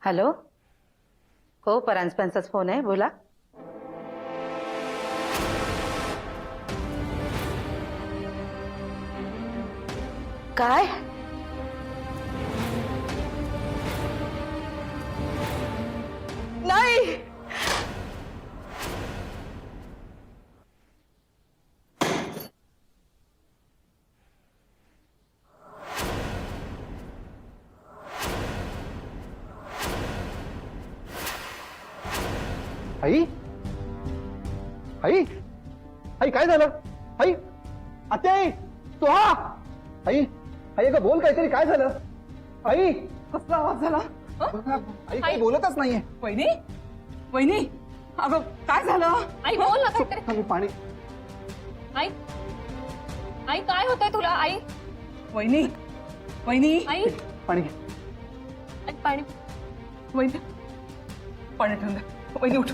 Hello. हो, परांजपेंचाच phone आहे, बोला. काय? नाही. आई आई आई काय झालं? आई आते आई सोहा आई आई अगं बोल काहीतरी, काय झालं? आई कसला आवाज झाला? आई काही बोलतच नाहीये. वहिनी वहिनी अगं काय झालं? आई बोल ना काहीतरी. खाली पाणी. आई आई काय होतंय तुला? आई वहिनी वहिनी आई पाणी घे. आई, पाणी. वहिनी पाणी ठेवून द्या. वहिनी उठ.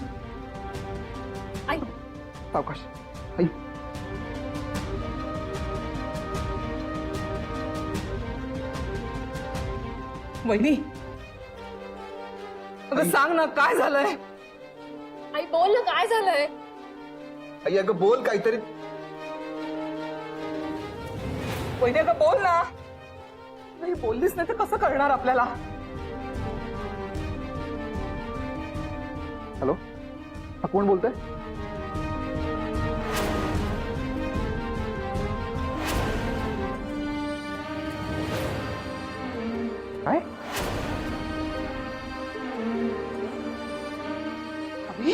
आई सावकाश. आई वहिनी अगं सांग ना काय झालंय? आई बोल ना काय झालंय? आई अगं बोल काहीतरी. वहिनी अगं बोल ना. नाही बोललीस नाही तर कसं कळणार आपल्याला? हॅलो, हा कोण बोलतोय? काय? अभि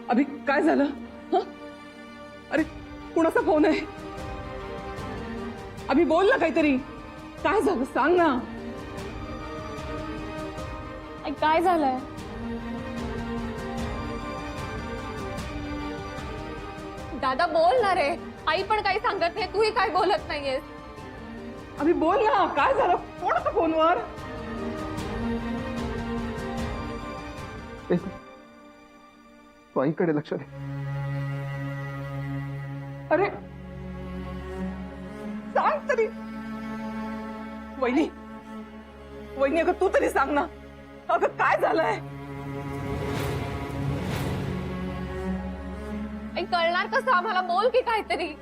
अभि काय झालं? हं? अरे कुणाचा फोन आहे? अभि बोल ना काहीतरी. काय झालं सांग ना. आई काय झालंय? दादा बोल ना रे. आई पण काही सांगत नाही, तूही काय बोलत नाहीयेस. अभि बोल ना काय झालं? कोण होतं फोनवर? तू आईकडे लक्ष दे. अरे सांग तरी. वहिनी वहिनी अगं तू तरी सांग ना. अगं काय झालंय? आई कळणार कसं आम्हाला? बोल की काहीतरी.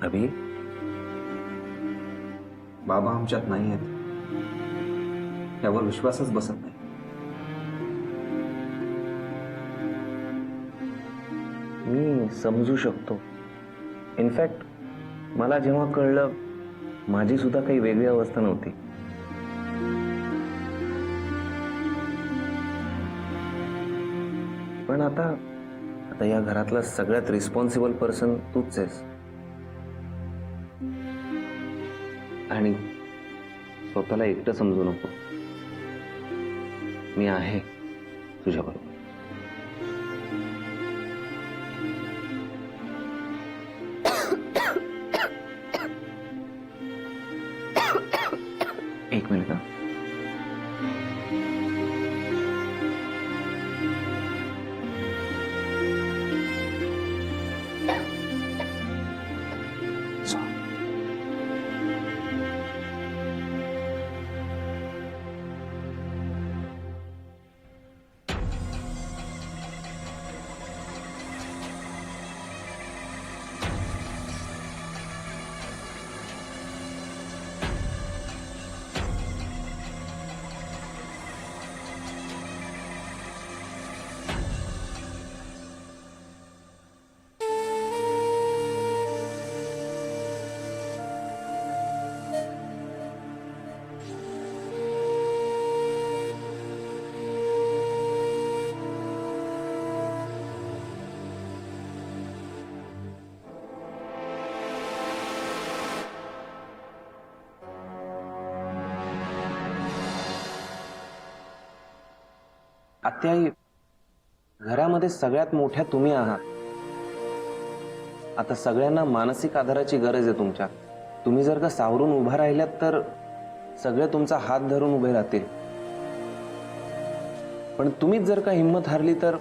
अभि, बाबा आमच्यात नाही आहेत, यावर विश्वासच बसत नाही. मी समजू शकतो. इनफॅक्ट मला जेव्हा कळलं, माझी सुद्धा काही वेगळी अवस्था नव्हती. पण आता आता या घरातला सगळ्यात रिस्पॉन्सिबल पर्सन तूच आहेस. आणि स्वतःला एकटं समजू नको. मी आहे तुझ्याबरोबर. एक मिनिट हा. आत्याई, घरामध्ये सगळ्यात मोठ्या तुम्ही आहात. आता सगळ्यांना मानसिक आधाराची गरज आहे तुमच्या. तुम्ही जर का सावरून उभा राहिल्यात तर सगळे तुमचा हात धरून उभे राहतील. पण तुम्हीच जर का हिंमत हारली तर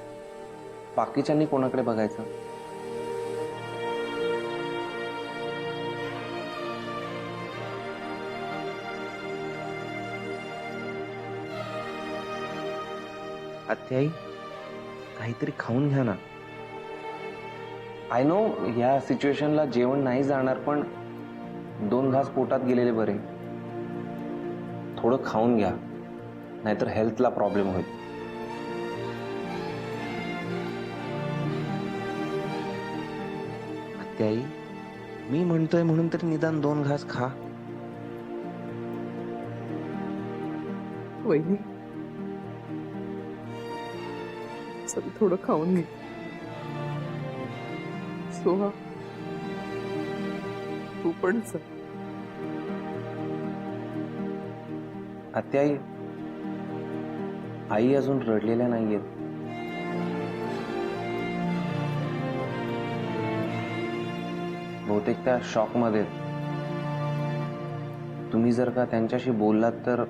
बाकीच्यांनी कोणाकडे बघायचं? आत्याई, काहीतरी खाऊन घ्या ना. आय नो या सिच्युएशनला जेवण नाही जाणार, पण 2 घास पोटात गेलेले बरे. थोडं खाऊन घ्या, नाहीतर हेल्थला प्रॉब्लेम होईल. आत्याई, मी म्हणतोय म्हणून तरी निदान 2 घास खा. वहिनी, चल थोडं खाऊन घे. सोहा, तू पण चल. आत्याई, आई अजून रडलेल्या नाहीयेत. बहुतेक त्या शॉक मध्ये. तुम्ही जर का त्यांच्याशी बोललात तर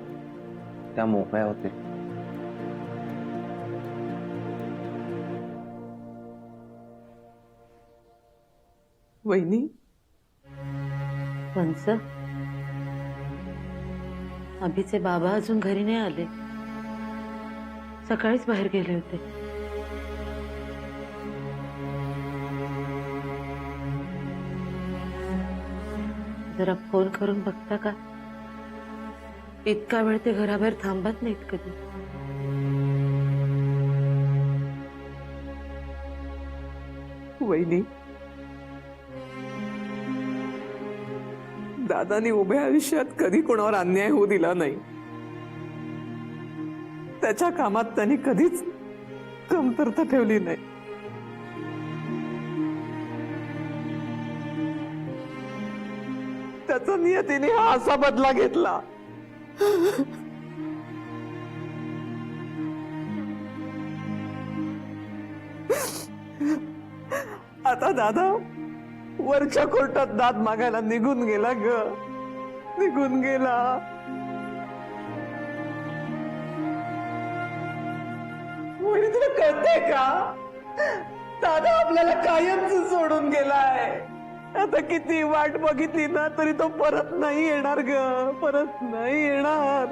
त्या मोकळ्या होतील. वहिनी, पंच, अभिचे बाबा अजून घरी नाही आले. सकाळीच बाहेर गेले होते. जरा फोन करून बघता का? इतका वेळ ते घराबाहेर थांबत नाहीत कधी. वहिनी, दादानी उभ्या आयुष्यात कधी कोणावर अन्याय होऊ दिला नाही. त्याच्या कामात त्यांनी कधीच कमतरता ठेवली नाही. त्याचा नियतीने हा असा बदला घेतला. आता दादा वरच्या कोर्टात दाद मागायला निघून गेला ग. निघून गेला. वहिनी, तुला कळतंय का? दादा आपल्याला कायमच सोडून गेलाय. आता किती वाट बघितली ना तरी तो परत नाही येणार ग. परत नाही येणार.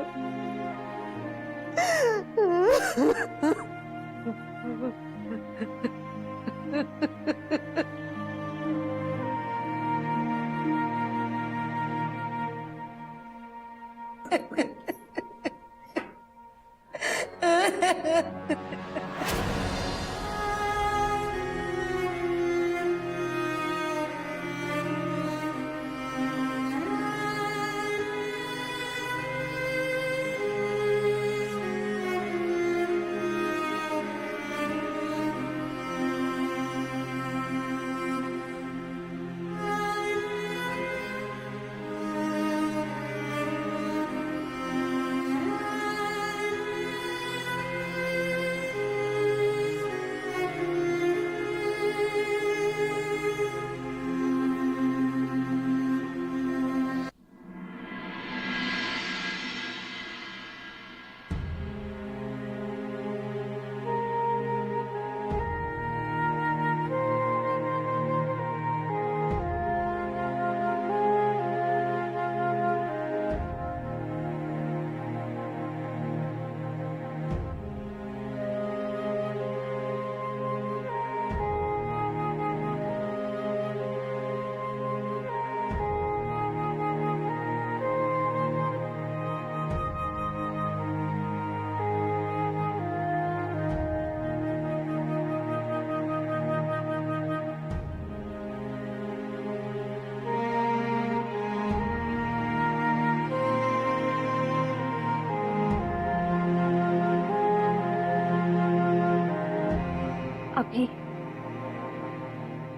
अभि,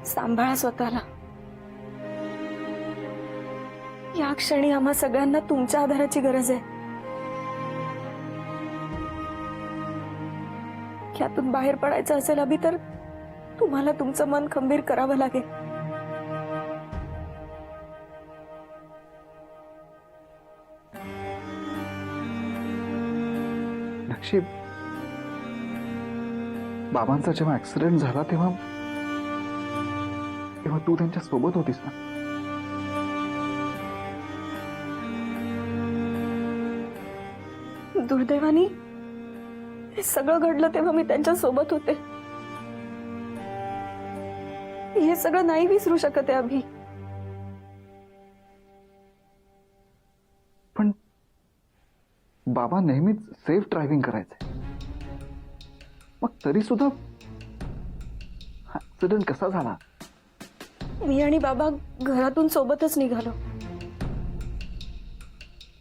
सांभाळा स्वतःला. या क्षणी आम्हा सगळ्यांना तुमच्या आधाराची गरज आहे. यातून बाहेर पडायचं असेल अभि तर तुम्हाला तुमचं मन खंबीर करावं लागेल. नक्षी, बाबांचा जेव्हा ऍक्सिडेंट झाला तेव्हा तेव्हा तू त्यांच्या सोबत होतीस ना. दुर्दैवानी हे सगळं घडलं तेव्हा मी त्यांच्या सोबत होते. हे सगळं नाही विसरू शकत आहे अभि. पण बाबा नेहमीच सेफ ड्रायव्हिंग करायचे, मग तरी सुद्धा ऍक्सिडेंट कसा झाला? मी आणि बाबा घरातून सोबतच निघालो.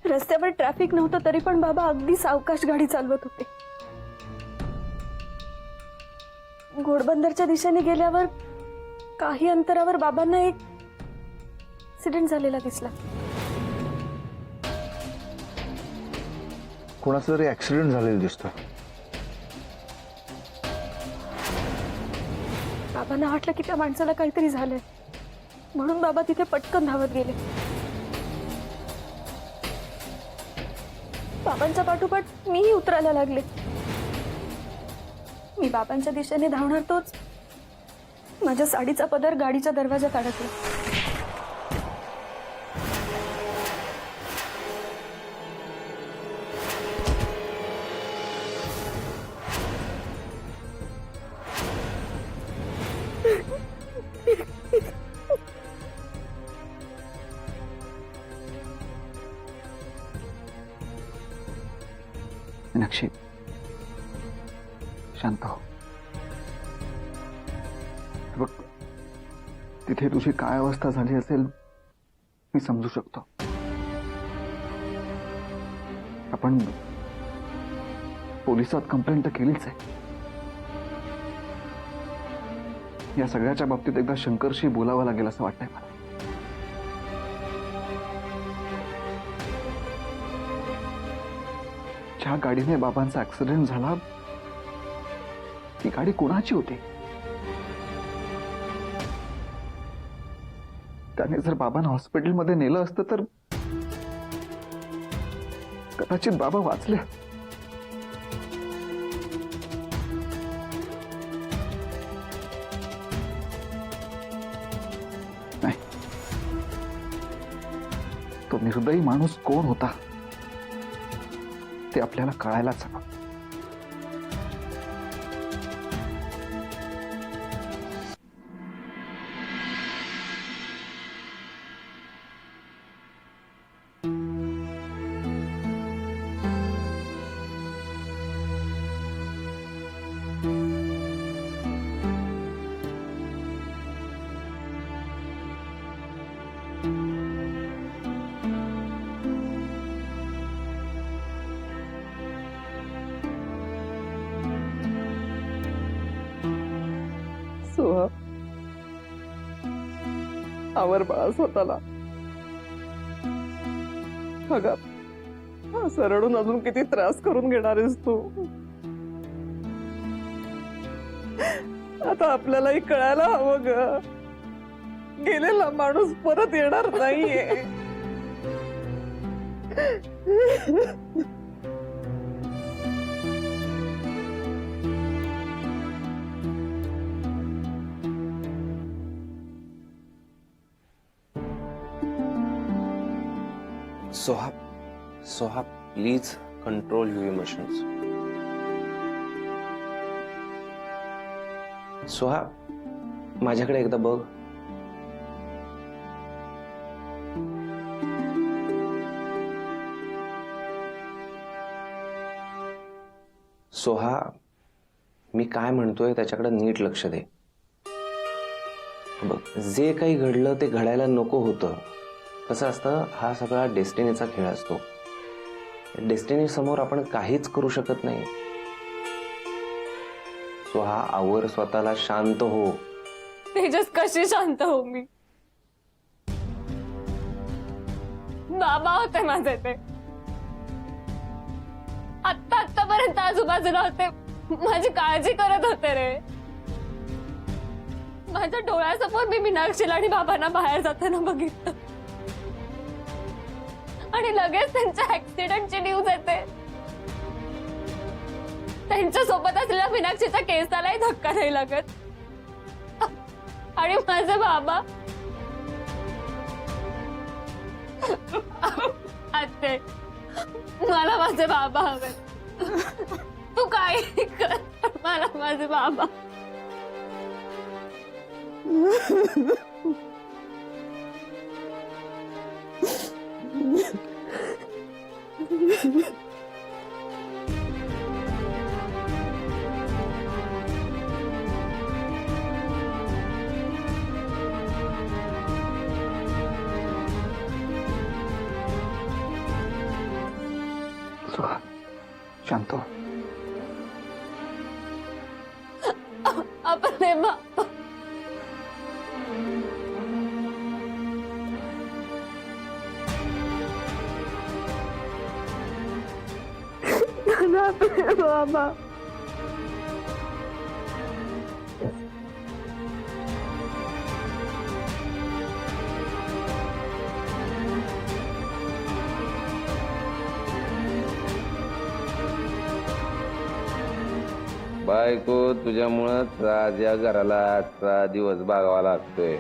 रस्त्यावर ट्रॅफिक नव्हतं तरी पण बाबा अगदी सावकाश गाडी चालवत होते. घोडबंदरच्या दिशेने गेल्यावर काही अंतरावर बाबांना एक ऍक्सिडेंट झालेला दिसला. कोणाचा तरी ऍक्सिडेंट झालेला दिसतो. बाबांना वाटलं की त्या माणसाला काहीतरी झालंय म्हणून बाबा तिथे पटकन धावत गेले. बाबांच्या पाठोपाठ मीही उतरायला लागले. मी बाबांच्या दिशेने धावणार तोच माझ्या साडीचा पदर गाडीच्या दरवाजात अडकला. नक्षी, शांत हो. बघ, तिथे तुझी काय अवस्था झाली असेल मी समजू शकतो. आपण पोलिसात कंप्लेंट तर केलीच आहे. या सगळ्याच्या बाबतीत एकदा शंकरशी बोलावं लागेल असं वाटतंय मला. ज्या गाडीने बाबांचा ऍक्सिडेंट झाला ती गाडी कोणाची होती? त्याने जर बाबांना हॉस्पिटलमध्ये नेलं असतं तर कदाचित बाबा वाचले. नाही, तो निर्दयी माणूस कोण होता ते आपल्याला कळायलाच हवं. सोहा, आवर बाळा स्वतःला. अगं, सरडून अजून किती त्रास करून घेणार आहेस तू? आता आपल्यालाही कळायला हवं ग, गेलेला माणूस परत येणार नाहीये. Soha, Soha, please control your emotions. Soha, माझ्याकडे एकदा बघ. सोहा, मी काय म्हणतोय त्याच्याकडे नीट लक्ष दे. बघ, जे काही घडलं ते घडायला नको होतं. कसं असतं, हा सगळा डेस्टिनीचा खेळ असतो. डेस्टिनी समोर आपण काहीच करू शकत नाही. सुहा, आवर स्वतःला, शांत हो. तेजस, कशी शांत हो मी? बाबा होते माझे ते. आतापर्यंत आजूबाजूला होते, माझी काळजी करत होते रे. माझ्या डोळ्यासमोर मी मीनाक्षीला आणि बाबांना बाहेर जाताना बघितलं आणि लगेच त्यांच्या ऍक्सिडेंटची न्यूज येते. त्यांच्या सोबत असलेल्या मीनाक्षीच्या केसालाही धक्का नाही लागत. आणि माझे बाबा, आत्ते, मला माझे बाबा हवे. तू काही कर, मला माझे बाबा. सुहा, शांत हो. अपने बाबा. अपने बाबा. बायको, तुझ्यामुळंच आज या घराला आजचा दिवस बघावा लागतोय.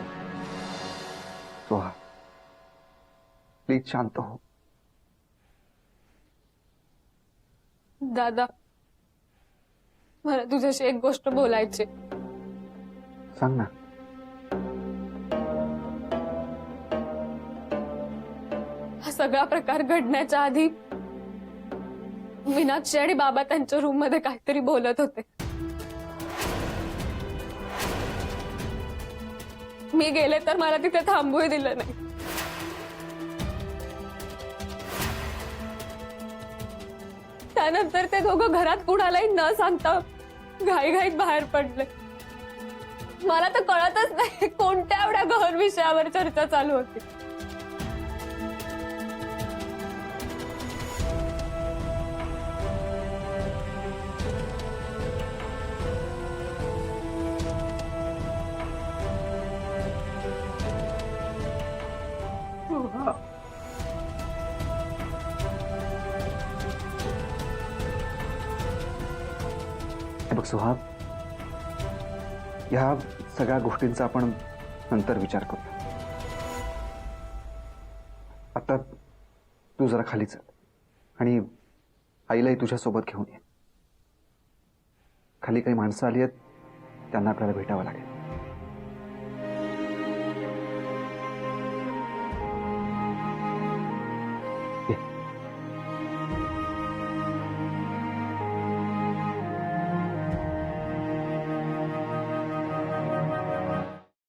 सुहा, प्लीज शांत हो. दादा, मला तुझ्याशी एक गोष्ट बोलायची. सांग ना. हा सगळा प्रकार घडण्याच्या आधी मीनाक्षी आणि बाबा त्यांच्या रूम मध्ये काहीतरी बोलत होते. मी गेले तर मला तिथे थांबूही दिलं नाही. त्यानंतर ते दोघं घरात कुणालाही न सांगता घाईघाईत बाहेर पडले. मला तर कळतच नाही कोणत्या एवढ्या गहन विषयावर चर्चा चालू होती. हे बघ सुहा, ह्या सगळ्या गोष्टींचा आपण नंतर विचार करूया. आता तू जरा खाली चल आणि आईलाही तुझ्या सोबत घेऊन ये. खाली काही माणसं आली आहेत, त्यांना आपल्याला भेटावं लागेल.